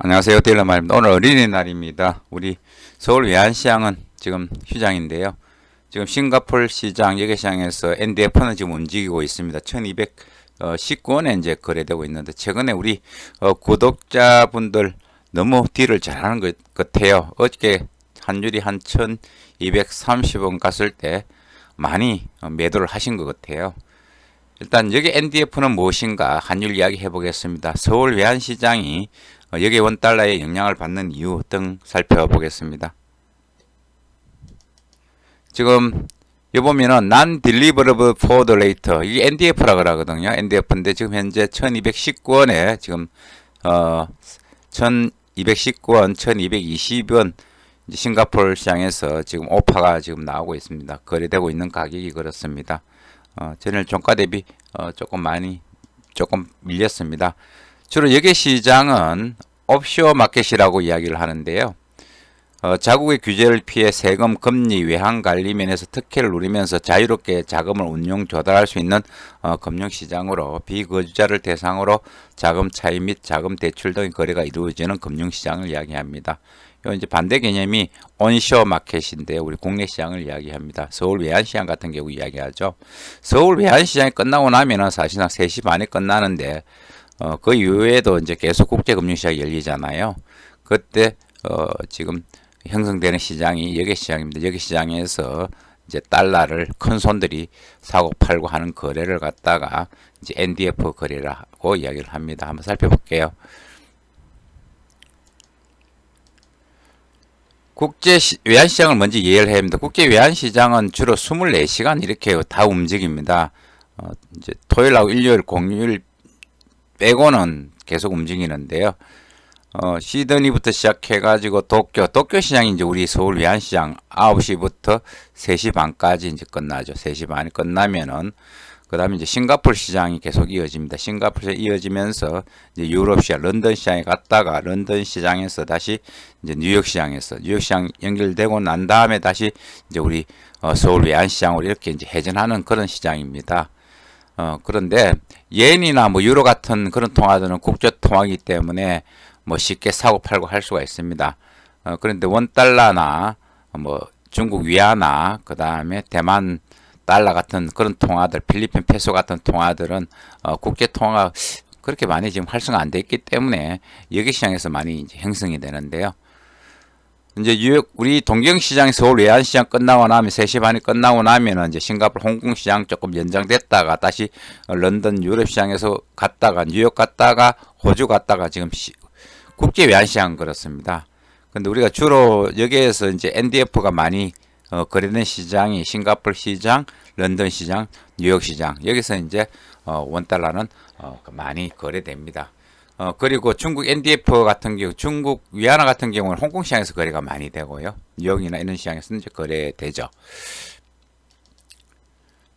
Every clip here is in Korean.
안녕하세요. 딜러말입니다. 오늘 어린이날입니다. 우리 서울 외환시장은 지금 휴장인데요. 지금 싱가포르 시장, 여객시장에서 NDF는 지금 움직이고 있습니다. 1219원에 이제 거래되고 있는데, 최근에 우리 구독자분들 너무 딜을 잘하는 것 같아요. 어저께 환율이 한 1230원 갔을 때 많이 매도를 하신 것 같아요. 일단 여기 NDF는 무엇인가 환율 이야기 해보겠습니다. 서울 외환시장이 여기 원달러의 영향을 받는 이유 등 살펴보겠습니다. 지금 여 보면은 Non-Deliverable Forward Rate 이게 NDF라 그러거든요. NDF인데 지금 현재 1219원에 지금 1219원, 1220원 싱가포르 시장에서 지금 오파가 지금 나오고 있습니다. 거래되고 있는 가격이 그렇습니다. 전일 종가 대비 조금 밀렸습니다. 주로 여객 시장은 옵쇼어 마켓이라고 이야기를 하는데요. 자국의 규제를 피해 세금, 금리, 외환 관리 면에서 특혜를 누리면서 자유롭게 자금을 운용 조달할 수 있는 금융시장으로 비거주자를 대상으로 자금 차입 및 자금 대출 등의 거래가 이루어지는 금융시장을 이야기합니다. 요 이제 반대 개념이 온쇼어 마켓인데 우리 국내 시장을 이야기합니다. 서울 외환시장 같은 경우 이야기하죠. 서울 외환시장이 끝나고 나면은 사실상 3시 반에 끝나는데 그 이후에도 이제 계속 국제금융시장이 열리잖아요. 그때 지금 형성되는 시장이 여객시장입니다. 여객시장에서 이제 달러를 큰 손들이 사고 팔고 하는 거래를 갖다가 이제 NDF 거래라고 이야기를 합니다. 한번 살펴볼게요. 국제 외환시장을 먼저 이해를 해야 합니다. 국제 외환시장은 주로 24시간 이렇게 다 움직입니다. 이제 토요일하고 일요일, 공휴일 빼고는 계속 움직이는데요. 시드니부터 시작해가지고 도쿄 시장이 이제 우리 서울 외환시장 9시부터 3시 반까지 이제 끝나죠. 3시 반이 끝나면은, 그 다음에 이제 싱가포르 시장이 계속 이어집니다. 싱가포르 시장이 이어지면서 이제 유럽 시장, 런던 시장에 갔다가 런던 시장에서 다시 이제 뉴욕 시장 연결되고 난 다음에 다시 이제 우리 서울 외환시장으로 이렇게 이제 회전하는 그런 시장입니다. 그런데 옌이나 뭐 유로 같은 그런 통화들은 국제 통화이기 때문에 뭐 쉽게 사고 팔고 할 수가 있습니다. 그런데 원달러나 뭐 중국 위안화, 그 다음에 대만 달러 같은 그런 통화들, 필리핀 페소 같은 통화들은 국제 통화가 그렇게 많이 지금 활성화 안 돼 있기 때문에 여기 시장에서 많이 이제 형성이 되는데요. 이제 우리 동경시장, 서울 외환시장 끝나고 나면 3시 반이 끝나고 나면은 이제 싱가포르, 홍콩시장 조금 연장됐다가 다시 런던, 유럽시장에서 갔다가 뉴욕 갔다가 호주 갔다가 지금 국제 외환시장 그렇습니다. 근데 우리가 주로 여기에서 이제 NDF가 많이 거래되는 시장이 싱가포르 시장, 런던 시장, 뉴욕 시장. 여기서 이제 원달러는 많이 거래됩니다. 그리고 중국 NDF 같은 경우, 중국 위안화 같은 경우는 홍콩 시장에서 거래가 많이 되고요. 뉴욕이나 이런 시장에서 이제 거래되죠.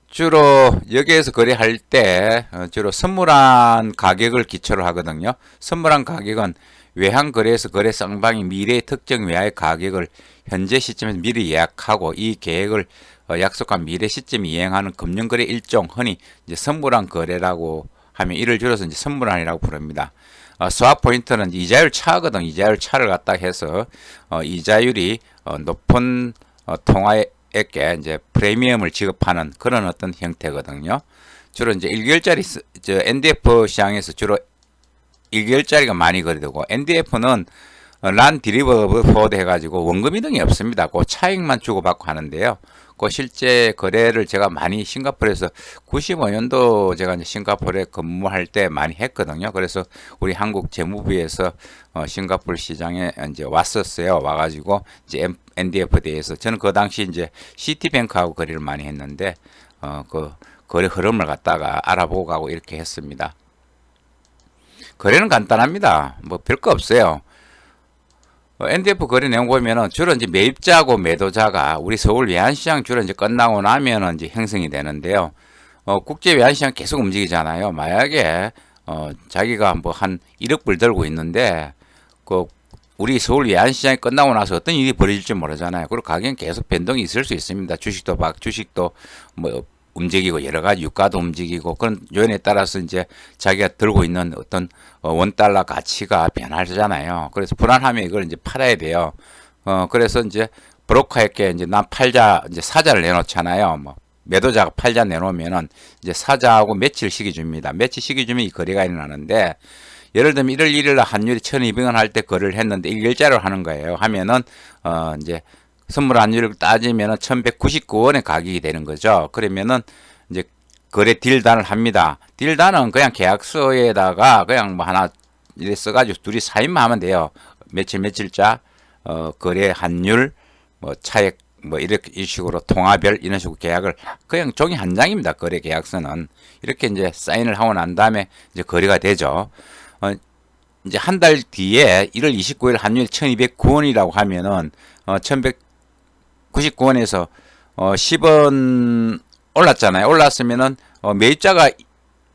주로 여기에서 거래할 때 주로 선물한 가격을 기초로 하거든요. 선물한 가격은 외환 거래에서 거래 쌍방이 미래의 특정 외화의 가격을 현재 시점에서 미리 예약하고 이 계획을 약속한 미래 시점에 이행하는 금융거래 일종, 흔히 이제 선물한 거래라고 하면 이를 줄여서 이제 선물한이라고 부릅니다. 스왑 포인트는 이자율 차거든. 이자율 차를 갖다 해서 이자율이 높은 통화에게 이제 프리미엄을 지급하는 그런 어떤 형태거든요. 주로 이제 1개월짜리 NDF 시장에서 주로 1개월짜리가 많이 거래되고, NDF는 Non-Deliverable Forward 해가지고 원금 이동이 없습니다. 그 차익만 주고받고 하는데요. 그 실제 거래를 제가 많이 싱가포르에서 95년도 제가 이제 싱가포르에 근무할 때 많이 했거든요. 그래서 우리 한국 재무부에서 싱가포르 시장에 이제 왔었어요. 와가지고 이제 NDF에 대해서 저는 그 당시 이제 시티뱅크하고 거래를 많이 했는데 그 거래 흐름을 갖다가 알아보고 가고 이렇게 했습니다. 거래는 간단합니다. 뭐 별거 없어요. NDF 거래 내용 보면은 주로 이제 매입자하고 매도자가 우리 서울 외환시장 주로 이제 끝나고 나면은 이제 형성이 되는데요. 국제 외환시장 계속 움직이잖아요. 만약에 자기가 뭐 한 1억 불 들고 있는데 그 우리 서울 외환시장이 끝나고 나서 어떤 일이 벌어질지 모르잖아요. 그리고 가격은 계속 변동이 있을 수 있습니다. 주식도 뭐 움직이고 여러 가지 유가도 움직이고 그런 요인에 따라서 이제 자기가 들고 있는 어떤 원달러 가치가 변하잖아요. 그래서 불안하면 이걸 이제 팔아야 돼요. 그래서 이제 브로커에게 이제 난 팔자 이제 사자를 내놓잖아요. 뭐 매도자가 팔자 내놓으면은 이제 사자하고 며칠 시기 줍니다. 며칠 시기 주면 이 거래가 일어나는데 예를 들면 1월 1일 날 환율이 1,200원 할 때 거래를 했는데 일일자로 하는 거예요. 하면은 이제 선물 환율을 따지면은 1,199원의 가격이 되는 거죠. 그러면은 이제 거래 딜단을 합니다. 딜단은 그냥 계약서에다가 그냥 뭐 하나 이래 써가지고 둘이 사인만 하면 돼요. 며칠 며칠자 거래 환율 뭐 차액 뭐 이렇게 이 식으로 통화별 이런 식으로 계약을 그냥 종이 한 장입니다. 거래 계약서는 이렇게 이제 사인을 하고 난 다음에 이제 거래가 되죠. 이제 한 달 뒤에 1월 29일 환율 1,209원이라고 하면은 1,199원에서 10원 올랐잖아요. 올랐으면은 매입자가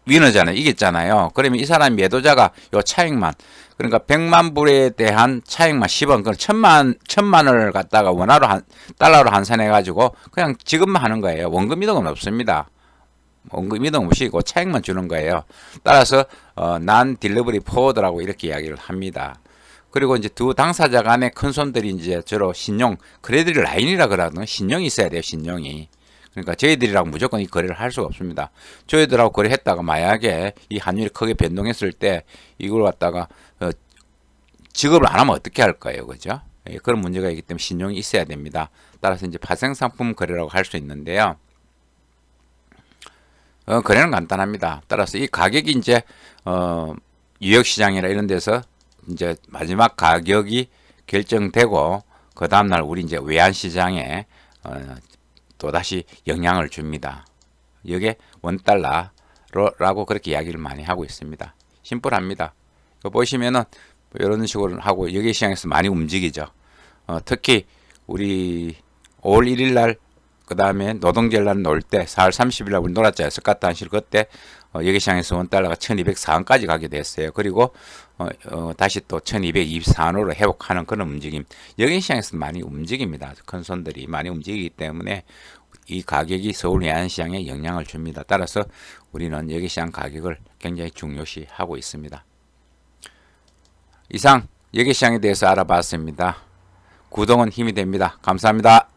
위너잖아요. 이겼잖아요. 그러면 이 사람 매도자가 요 차익만 그러니까 100만 불에 대한 차익만 10원 그럼 1,000만을 갖다가 달러로 환산해 가지고 그냥 지급만 하는 거예요. 원금 이동은 없습니다. 원금 이동 없이고 차익만 주는 거예요. 따라서 난 딜리버리 포워드라고 이렇게 이야기를 합니다. 그리고 이제 두 당사자 간의 큰 손들이 이제 주로 신용 크레딧 라인이라 그러거든요. 신용이 있어야 돼요. 신용이. 그러니까 저희들이랑 무조건 이 거래를 할 수가 없습니다. 저희들하고 거래했다가 만약에 이 환율이 크게 변동했을 때 이걸 갖다가 지급을 안 하면 어떻게 할 거예요, 그죠? 예, 그런 문제가 있기 때문에 신용이 있어야 됩니다. 따라서 이제 파생상품 거래라고 할 수 있는데요. 거래는 간단합니다. 따라서 이 가격이 이제 유역시장이나 이런 데서 이제 마지막 가격이 결정되고 그 다음날 우리 이제 외환시장에 또다시 영향을 줍니다. 이게 원달러라고 그렇게 이야기를 많이 하고 있습니다. 심플합니다. 보시면은 이런 식으로 하고 여기 시장에서 많이 움직이죠. 특히 우리 5월 1일 날 그 다음에 노동절 날 놀 때 4월 30일 날 우리 놀았잖아요. 스카트 한실 그때 여기 시장에서 원달러가 1204원까지 가게 됐어요. 그리고 다시 또 1224원으로 회복하는 그런 움직임. 여기 시장에서 많이 움직입니다. 큰 손들이 많이 움직이기 때문에 이 가격이 서울 외환시장에 영향을 줍니다. 따라서 우리는 여기 시장 가격을 굉장히 중요시하고 있습니다. 이상 여기 시장에 대해서 알아봤습니다. 구독은 힘이 됩니다. 감사합니다.